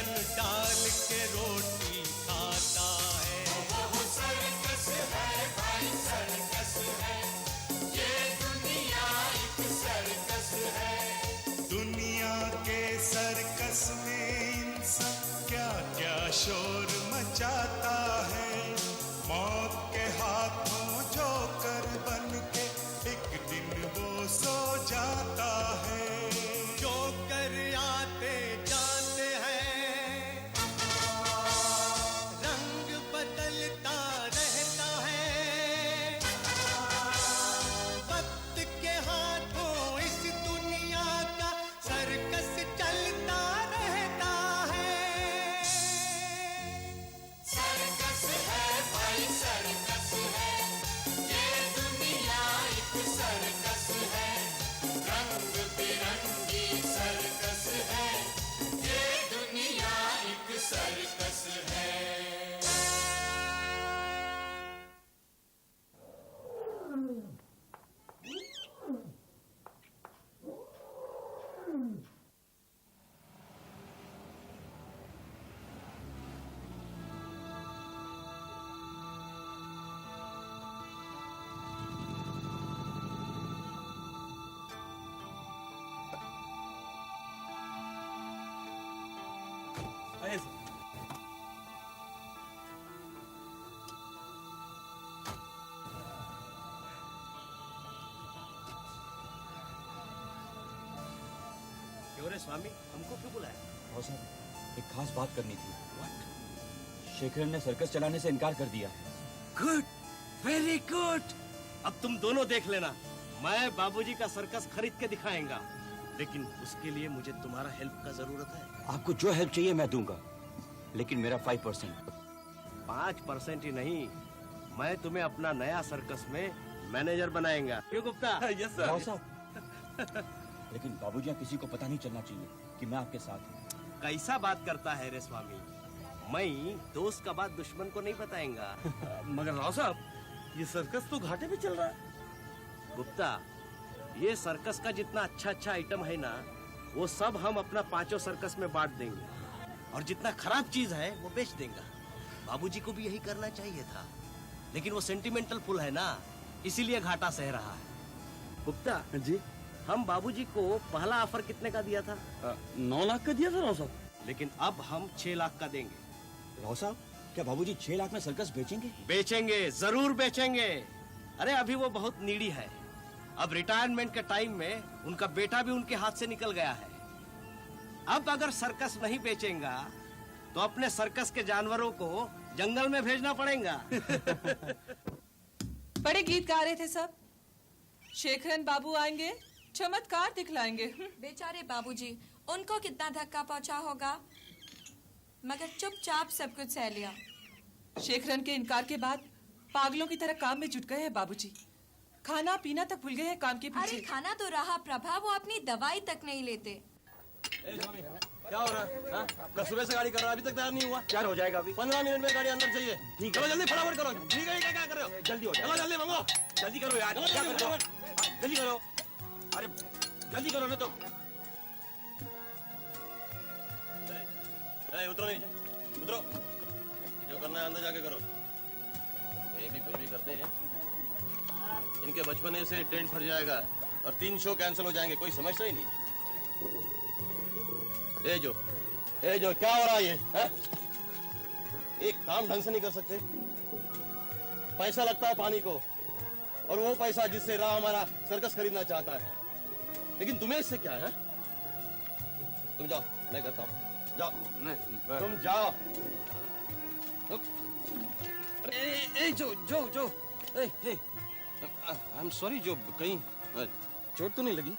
डाल के रोटी खाता है। वो सर्कस है भाई, सर्कस है, ये दुनिया एक सर्कस है। दुनिया के सर्कस में इंसान क्या क्या शोर मचाता है। मौत के हाथों जोकर बन के एक दिन वो सो जाता है। जोकर आते जाते हैं, रंग बदलता रहता है। वक्त के हाथों इस दुनिया का सर्कस चलता रहता है। सर्कस है भाई, सर्कस है, ये दुनिया एक सर्कस है। रंग बिरंगी सर्कस है, ये दुनिया एक सर्कस है। क्यों रे स्वामी, हमको क्यों बुलाया? भाव साहब, एक खास बात करनी थी। शेखरन ने सर्कस चलाने से इनकार कर दिया। Good, very good. अब तुम दोनों देख लेना, मैं बाबूजी का सर्कस खरीद के दिखाएंगा, लेकिन उसके लिए मुझे तुम्हारा हेल्प का जरूरत है। आपको जो हेल्प चाहिए मैं दूंगा, लेकिन मेरा 5%। 5% ही नहीं, मैं तुम्हें अपना नया सर्कस में मैनेजर बनाएंगा। क्यों गुप्ता? Yes sir. भाव साहब, लेकिन बाबूजी किसी को पता नहीं चलना चाहिए कि मैं आपके साथ हूँ। कैसा बात करता है रे स्वामी, मैं दोस्त का बात दुश्मन को नहीं बताएंगा। मगर राव साहब, ये सर्कस तो घाटे पे चल रहा है। गुप्ता, ये सर्कस का जितना अच्छा अच्छा आइटम है ना, वो सब हम अपना 5 सर्कस में बांट देंगे, और जितना खराब चीज है वो बेच देंगे। बाबूजी को भी यही करना चाहिए था, लेकिन वो सेंटिमेंटल फुल है ना, इसीलिए घाटा सह रहा है। गुप्ता जी, हम बाबूजी को पहला ऑफर कितने का दिया था? 9 लाख का दिया था राव साहब, लेकिन अब हम 6 लाख का देंगे। राव साहब, क्या बाबूजी 6 लाख में सर्कस बेचेंगे? बेचेंगे, जरूर बेचेंगे। अरे अभी वो बहुत नीडी है, अब रिटायरमेंट के टाइम में उनका बेटा भी उनके हाथ से निकल गया है। अब अगर सर्कस नहीं बेचेंगा तो अपने सर्कस के जानवरों को जंगल में भेजना पड़ेगा। बड़े गीत गा रहे थे सब। शेखरन बाबू आएंगे, चमत्कार दिखलाएंगे। बेचारे बाबूजी, उनको कितना धक्का पहुंचा होगा, मगर चुपचाप सब कुछ सह लिया। शेखरन के इनकार के बाद पागलों की तरह काम में जुट गए हैं बाबूजी। खाना पीना तक भूल गए हैं काम के पीछे। अरे खाना तो रहा प्रभा, वो अपनी दवाई तक नहीं लेते। क्या हो रहा है? कल सुबह से गाड़ी कर रहा है, अभी तक तैयार नहीं हुआ। क्या हो जाएगा अभी? 15 मिनट में गाड़ी अंदर चाहिए। ठीक चलो जल्दी फटाफट करो। ठीक है, क्या कर रहे हो? जल्दी हो जाए। चलो जल्दी मंगो, जल्दी करो यार। चलो क्या जल्दी कर रहे हो? फटाफट। जल्दी करो। अरे जल्दी करो ना तो। उतरो नीचे, उतरो। जो करना है अंदर जाके करो। ये भी कुछ भी करते हैं, इनके बचपने से टेंट फट जाएगा और 3 शो कैंसिल हो जाएंगे, कोई समझता ही नहीं। ए जो क्या हो रहा है ये है? एक काम ढंग से नहीं कर सकते। पैसा लगता है पानी को, और वो पैसा जिससे राव हमारा सर्कस खरीदना चाहता है, लेकिन तुम्हें इससे क्या है? तुम जाओ, मैं करता हूँ। जाओ। नहीं, तुम जाओ। ए, जो आई एम सॉरी, जो कहीं चोट तो नहीं लगी?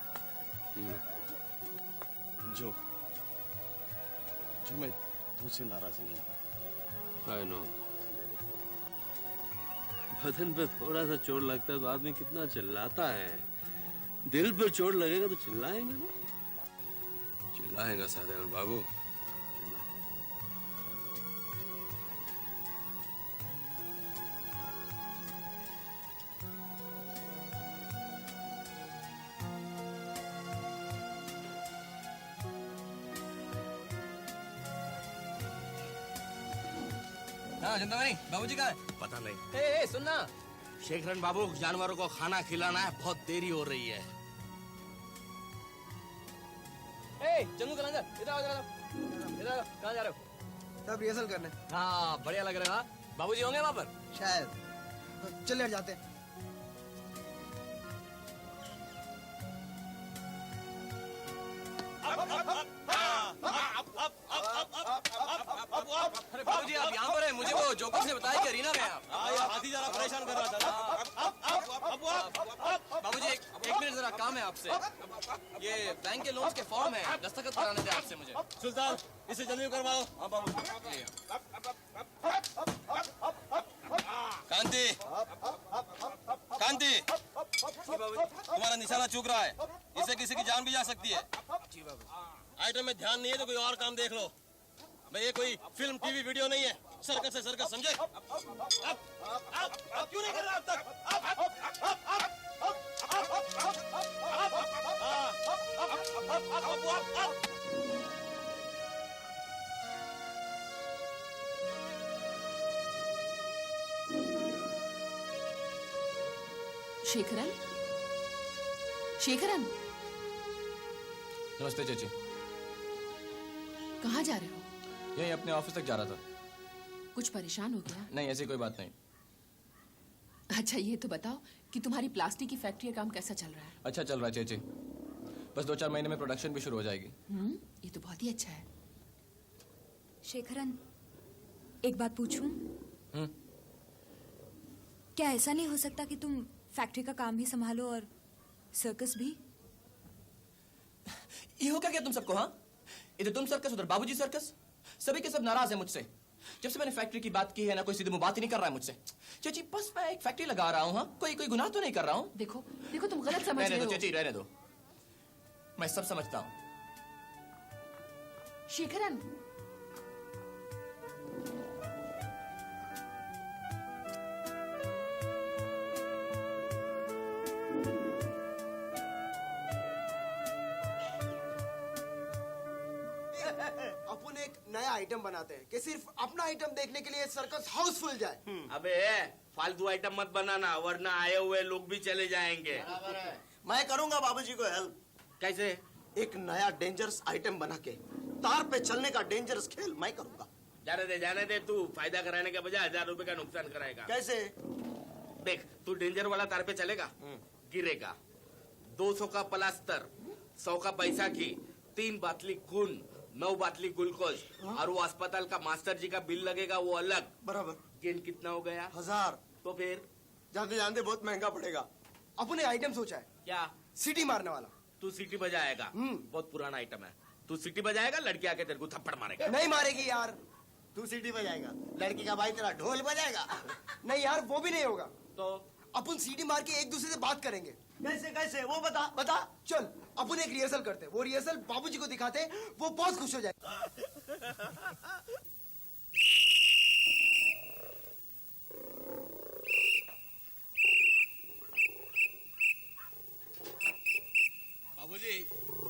जो मैं तुमसे नाराज नहीं हूँ। I know. बदन पे थोड़ा सा चोट लगता है तो आदमी कितना चिल्लाता है। दिल पर चोट लगेगा तो चिल्लाएंगे ना? चिल्लाएगा सदानंद बाबू, चिल्लाएगा। हाँ चिंतामणि बाबूजी कहाँ है? पता नहीं। ए सुनना। शेखरन बाबू, जानवरों को खाना खिलाना है, बहुत देरी हो रही है। ए चंदू कलंदर इधर आओ, इधर आओ, इधर आओ। कहाँ जा रहे हो? सब रिहर्सल करने। हाँ बढ़िया लग रहा है। बाबूजी होंगे वहाँ पर? शायद। चल यार जाते हैं। अरे बाबूजी आप यहाँ पर हैं? मुझे वो जोकर ने बताया कि अरीना में हैं आप। हाथी जरा परेशान कर रहा था। बाबूजी एक मिनट जरा काम है आपसे। ये बैंक के लोन्स के फॉर्म है, दस्तखत कराने थे आपसे मुझे। सुल्तान इसे जल्दी करवाओ। हाँ बाबू। कांति, कांति, तुम्हारा निशाना चूक रहा है। इससे किसी की जान भी जा सकती है। आइटम में ध्यान नहीं है तो कोई और काम देख लो। भाई ये कोई फिल्म टीवी वीडियो नहीं है, सर्कस है सर्कस, समझे? अब क्यों नहीं कर रहा अब तक? शेखरन, शेखरन, नमस्ते चाची। कहाँ जा रहे हो? यही अपने ऑफिस तक जा रहा था। कुछ परेशान हो गया? नहीं ऐसी कोई बात नहीं। अच्छा ये तो बताओ कि तुम्हारी प्लास्टिक की फैक्ट्री का काम कैसा चल रहा है? अच्छा चल रहा है चाची, बस 2-4 महीने में प्रोडक्शन भी शुरू हो जाएगी। ये तो बहुत ही अच्छा है। शेखरन, एक बात पूछूं? क्या ऐसा नहीं हो सकता कि तुम फैक्ट्री का काम भी संभालो और सर्कस भी? ये हो क्या तुम सबको? हाँ, इधर तुम सर्कस उधर बाबूजी सर्कस, सभी के सब नाराज है मुझसे। जब से मैंने फैक्ट्री की बात की है ना, कोई सीधे मुंह बात ही नहीं कर रहा है मुझसे। चाची बस मैं एक फैक्ट्री लगा रहा हूँ। हाँ, कोई गुनाह तो नहीं कर रहा हूँ। देखो देखो तुम गलत समझ रहे रहने हो। दो चाची, रहने दो, मैं सब समझता हूँ। शेखरन, अपन एक नया आइटम बनाते हैं कि सिर्फ अपना आइटम देखने के लिए सर्कस हाउसफुल जाए। अबे फालतू आइटम मत बनाना, वरना आए हुए लोग भी चले जाएंगे। मैं करूंगा बाबूजी को हेल्प। कैसे? एक नया डेंजरस आइटम बना के तार पे चलने का डेंजरस खेल मैं करूंगा। जाने दे तू फायदा कराने के बजाय 1000 रुपए का नुकसान कराएगा। कैसे? देख तू डेंजर वाला तार पे चलेगा, गिरेगा, 200 का प्लास्टर, 100 का पैसा की, 3 बाटली खून, 9 बाटली ग्लूकोज, और वो अस्पताल का मास्टर जी का बिल लगेगा वो अलग। बराबर। गेन कितना हो गया? 1000। तो फिर जानते जानते बहुत महंगा पड़ेगा। अपने आइटम सोचा है क्या? सीटी मारने वाला। तू सीटी बजाएगा? बहुत पुराना आइटम है। तू सीटी बजाएगा, लड़की आके तेरे को थप्पड़ मारेगा। नहीं मारेगी यार। तू सीटी बजाएगा, लड़की का भाई तेरा ढोल बजाएगा। नहीं यार वो भी नहीं होगा। तो अपन सीटी मार के एक दूसरे से बात करेंगे। कैसे कैसे वो बता। चल अपन एक रिहर्सल करते, वो रिहर्सल बाबूजी को दिखाते, वो बहुत खुश हो जाए। बाबूजी,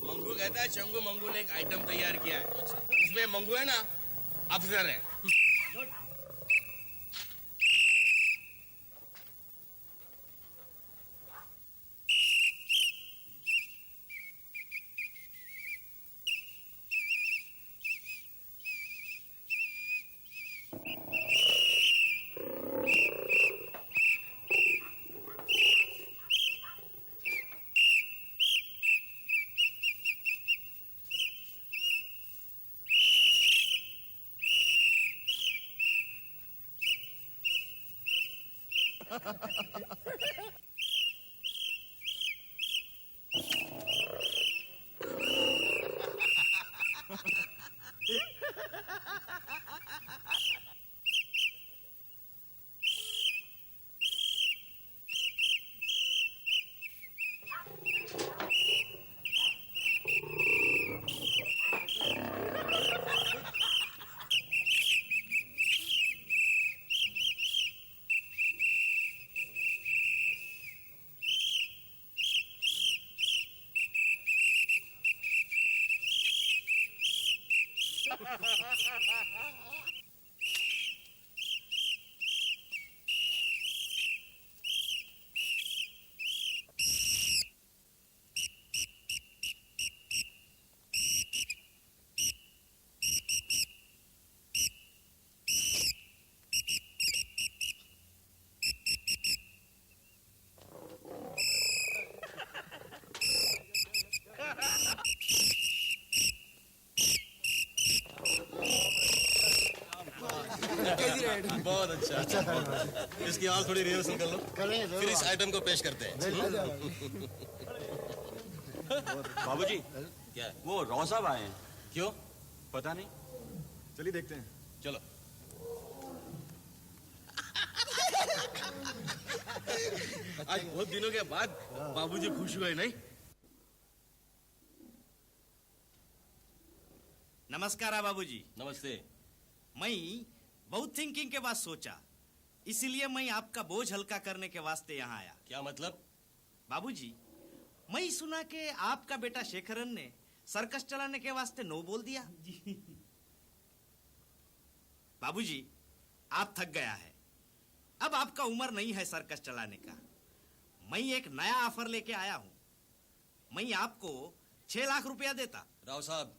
मंगू कहता है चंगू मंगू ने एक आइटम तैयार किया है। इसमें मंगू है ना, अफसर है। बहुत अच्छा। इसकी और थोड़ी रिहर्सल कर लो, फिर इस आइटम को पेश करते हैं। बाबूजी, क्या है? वो राव साहब आए हैं। क्यों? पता नहीं। चलिए देखते हैं। चलो। आज बहुत दिनों के बाद बाबूजी खुश हुए नहीं? नमस्कार बाबूजी। नमस्ते। मैं बहुत थिंकिंग के बाद सोचा, इसीलिए मैं आपका बोझ हल्का करने के वास्ते यहाँ आया। क्या मतलब? बाबूजी, मैं सुना कि आपका बेटा शेखरन ने सर्कस चलाने के वास्ते नो बोल दिया। बाबूजी, आप थक गया है, अब आपका उम्र नहीं है सर्कस चलाने का। मैं एक नया ऑफर लेके आया हूं। मैं आपको 6 लाख रुपया देता। राव साहब,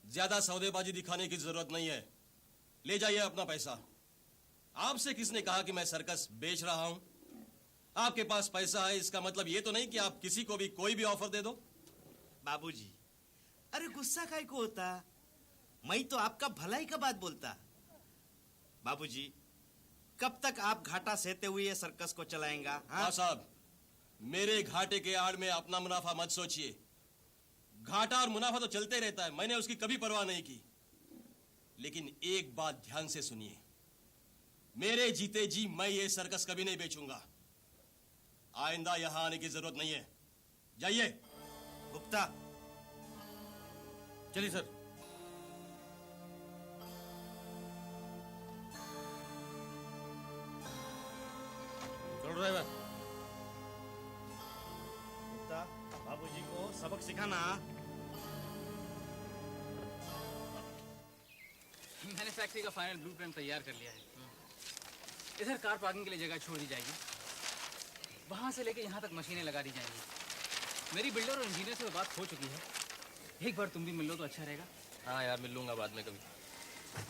ज्यादा सौदेबाजी दिखाने की जरूरत नहीं है। ले जाइए अपना पैसा। आपसे किसने कहा कि मैं सर्कस बेच रहा हूं? आपके पास पैसा है, इसका मतलब ये तो नहीं कि आप किसी को भी कोई भी ऑफर दे दो। बाबूजी, अरे गुस्सा काहे को होता? मैं तो आपका भलाई का बात बोलता। बाबूजी, कब तक आप घाटा सहते हुए ये सर्कस को चलाएंगा? राव साहब, मेरे घाटे के आड़ में अपना मुनाफा मत सोचिए। घाटा और मुनाफा तो चलते रहता है, मैंने उसकी कभी परवाह नहीं की। लेकिन एक बात ध्यान से सुनिए, मेरे जीते जी मैं ये सर्कस कभी नहीं बेचूंगा। आइंदा यहां आने की जरूरत नहीं है। जाइए। गुप्ता, चलिए सर। चलो ड्राइवर। गुप्ता, बाबूजी को सबक सिखाना। मैंने फैक्ट्री का फाइनल ब्लूप्रिंट तैयार कर लिया है। इधर कार पार्किंग के लिए जगह छोड़ दी जाएगी, वहां से लेके यहाँ तक मशीनें लगा दी जाएंगी। मेरी बिल्डर और इंजीनियर से बात हो चुकी है। एक बार तुम भी मिल लो तो अच्छा रहेगा। हाँ यार, मिल लूंगा बाद में कभी।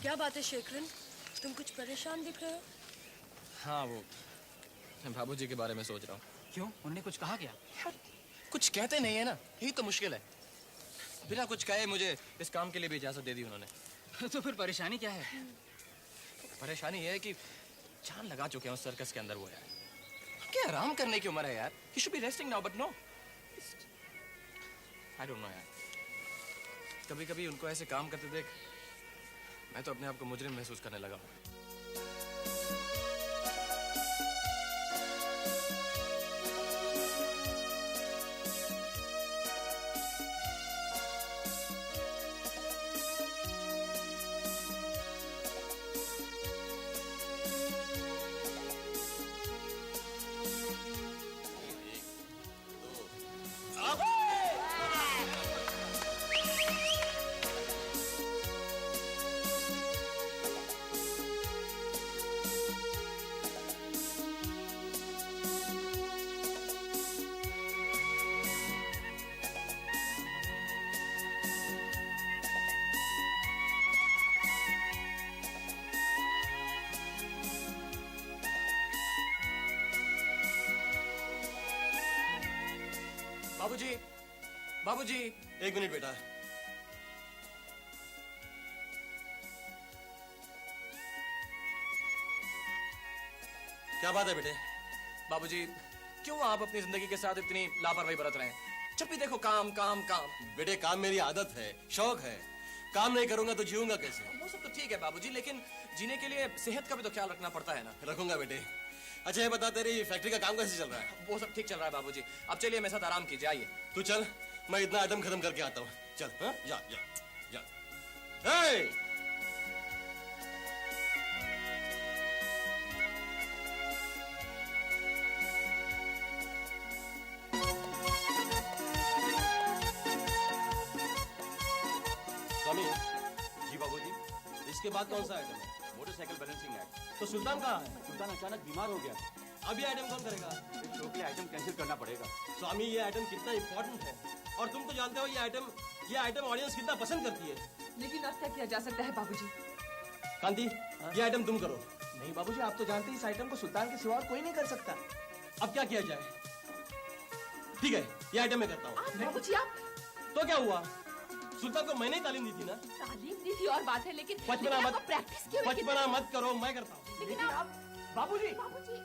क्या बात है शेखरन, तुम कुछ परेशान दिख रहे हो? हाँ, वो मैं बाबूजी के बारे में सोच रहा हूँ। क्यों, उनने कुछ कहा क्या? कुछ कहते नहीं है ना, यही तो मुश्किल है। बिना कुछ कहे मुझे इस काम के लिए भी इजाजत दे दी उन्होंने। तो फिर परेशानी क्या है? परेशानी ये है कि जान लगा चुके हैं उस सर्कस के अंदर वो यार। क्या आराम करने की उम्र है यार। He should be resting now, but no. I don't know यार। कभी कभी उनको ऐसे काम करते देख मैं तो अपने आप को मुजरिम महसूस करने लगा हूँ। बाबूजी, बाबूजी, एक मिनट बेटा। क्या बात है बेटे? बाबूजी, क्यों आप अपनी जिंदगी के साथ इतनी लापरवाही बरत रहे हैं? जब भी देखो काम काम काम। बेटे, काम मेरी आदत है, शौक है। काम नहीं करूंगा तो जीऊंगा कैसे? वो सब तो ठीक है बाबूजी, लेकिन जीने के लिए सेहत का भी तो ख्याल रखना पड़ता है ना। रखूंगा बेटे। अच्छा ये बता, तेरी फैक्ट्री का काम कैसे चल रहा है? वो सब ठीक चल रहा है बाबूजी। अब चलिए मेरे साथ आराम कीजिए, आइए। तू चल, मैं इतना आइटम खत्म करके आता हूँ। चल। हाँ? जा जा जा। हे! स्वामी जी बाबूजी। इसके बाद कौन सा आइटम है? Motorcycle balancing act. तो सुल्तान कहाँ है? सुल्तान अचानक बीमार हो गया। अब ये आइटम कौन करेगा? इस शो के लिए आइटम कैंसिल करना पड़ेगा। स्वामी, ये आइटम कितना इम्पोर्टेंट है और तुम तो जानते हो ये आइटम ऑडियंस कितना पसंद करती है। लेकिन अब क्या किया जा सकता है बाबूजी? कांति, ये आइटम तुम करो। नहीं बाबूजी, आप तो जानते हैं इस आइटम को सुल्तान के सिवा और कोई नहीं कर सकता। अब क्या किया जाए? ठीक है, ये आइटम मैं करता हूँ। बाबूजी, आप तो क्या हुआ? सुल्तान को मैंने ही तालीम दी थी ना। तालीम दी थी और बात है, लेकिन बचपना मत प्रैक्टिस क्यों? बचपना मत करो, मैं करता हूँ। लेकिन आप बाबूजी बाबूजी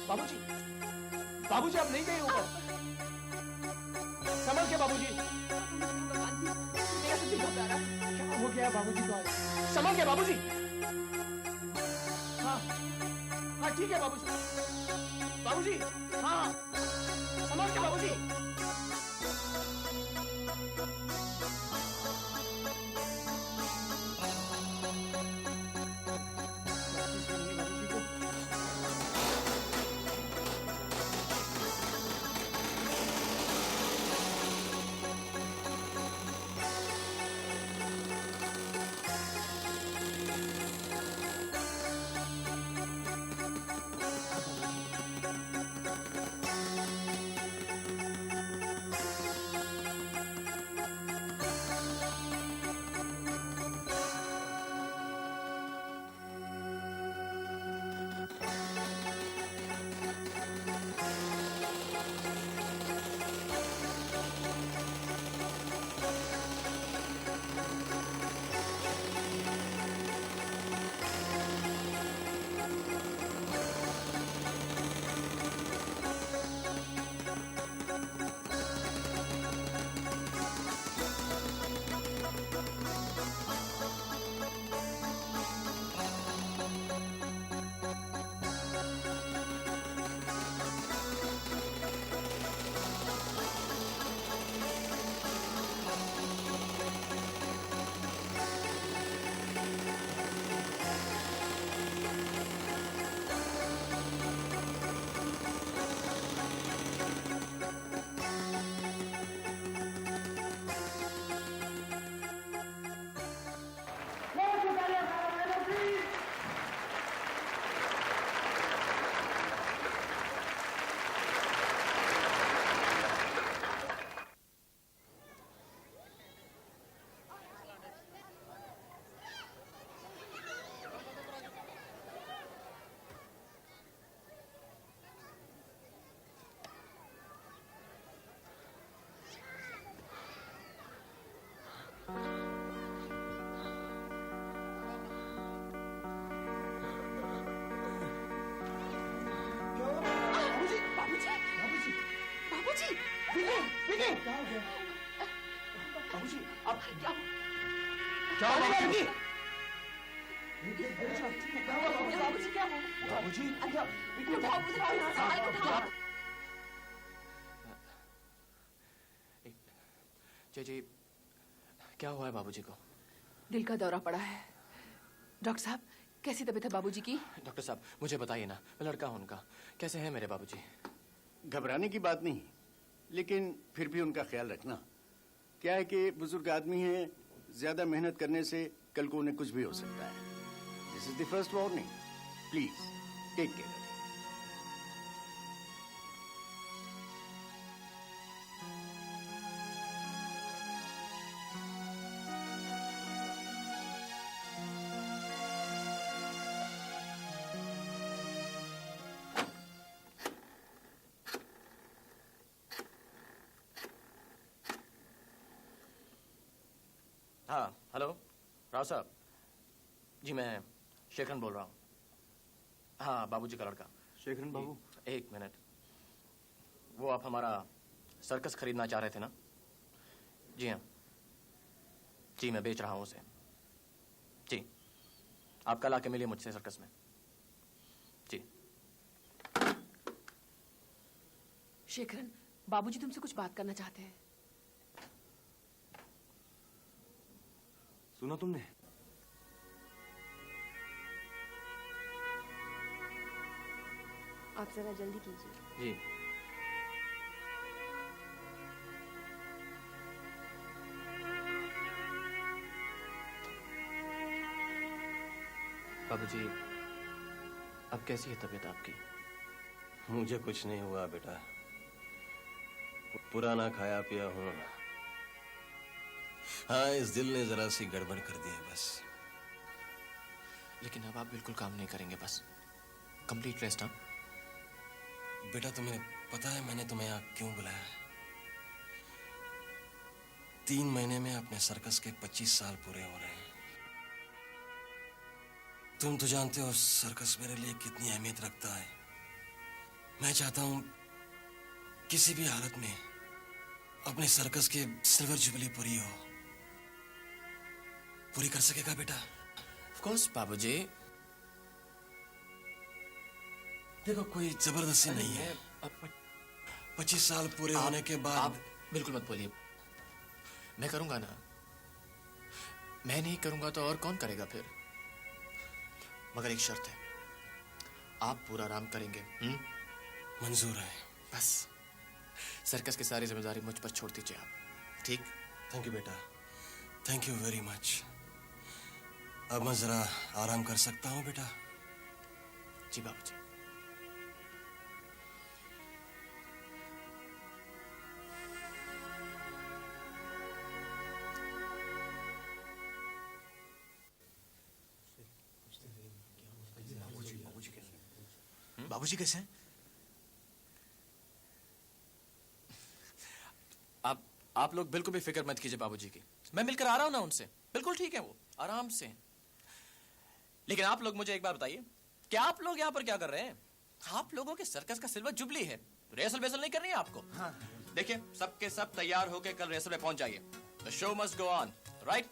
बाबूजी बाबूजी आप नहीं गए ऊपर। संभल के बाबूजी। मेरा तो दिल घबरा रहा है। क्या हो गया बाबूजी को? संभल के बाबूजी। हाँ हाँ ठीक है बाबूजी। बाबूजी हाँ संभल के बाबूजी। बाबूजी आप क्या हुआ बाबूजी? बाबूजी क्या हुआ? बाबूजी जी क्या हुआ है बाबूजी को? दिल का दौरा पड़ा है। डॉक्टर साहब कैसी तबीयत है बाबूजी की? डॉक्टर साहब मुझे बताइए ना, मैं लड़का हूं उनका, कैसे हैं मेरे बाबूजी? घबराने की बात नहीं, लेकिन फिर भी उनका ख्याल रखना। क्या है कि बुजुर्ग आदमी हैं, ज्यादा मेहनत करने से कल को उन्हें कुछ भी हो सकता है। This is the first warning, please take care. हाँ हेलो राव साहब जी, मैं शेखरन बोल रहा हूँ। हाँ बाबूजी का लड़का शेखरन बाबू, एक मिनट। वो आप हमारा सर्कस खरीदना चाह रहे थे ना? जी हाँ जी, मैं बेच रहा हूँ उसे। जी आप कल आके मिलिए मुझसे सर्कस में। जी शेखरन बाबूजी तुमसे कुछ बात करना चाहते हैं। सुना तुमने? आप जरा जल्दी कीजिए। जी बाबूजी अब कैसी है तबीयत आपकी? मुझे कुछ नहीं हुआ बेटा, पुराना खाया पिया हूँ। हाँ, इस दिल ने जरा सी गड़बड़ कर दी है बस। लेकिन अब आप बिल्कुल काम नहीं करेंगे, बस कंप्लीट रेस्ट। हाँ बेटा, तुम्हें पता है मैंने तुम्हें यहाँ क्यों बुलाया है? 3 महीने में अपने सर्कस के 25 साल पूरे हो रहे हैं। तुम तो जानते हो सर्कस मेरे लिए कितनी अहमियत रखता है। मैं चाहता हूं किसी भी हालत में अपने सर्कस की सिल्वर जुबली पूरी हो। पूरी कर सकेगा बेटा? ऑफ कोर्स बाबूजी। देखो कोई जबरदस्ती नहीं है। 25 साल पूरे होने के बाद आप बिल्कुल मत बोलिए। मैं करूंगा ना। मैं नहीं करूंगा तो और कौन करेगा फिर? मगर एक शर्त है, आप पूरा आराम करेंगे। मंजूर है। बस सर्कस की सारी जिम्मेदारी मुझ पर छोड़ दीजिए आप, ठीक? थैंक यू बेटा, थैंक यू वेरी मच। अब मैं जरा आराम कर सकता हूँ बेटा? जी बाबूजी। बाबूजी कैसे हैं? आप लोग बिल्कुल भी फिक्र मत कीजिए बाबूजी की। मैं मिलकर आ रहा हूं ना उनसे, बिल्कुल ठीक है वो, आराम से। लेकिन आप लोग मुझे एक बात बताइए कि आप लोग यहाँ पर क्या कर रहे हैं? आप लोगों के सर्कस का सिल्वर जुबली है, रेसल वेसल नहीं करनी है आपको। देखिए सबके सब तैयार होकर कल रेसल में पहुंच जाइए। The show must go on, right?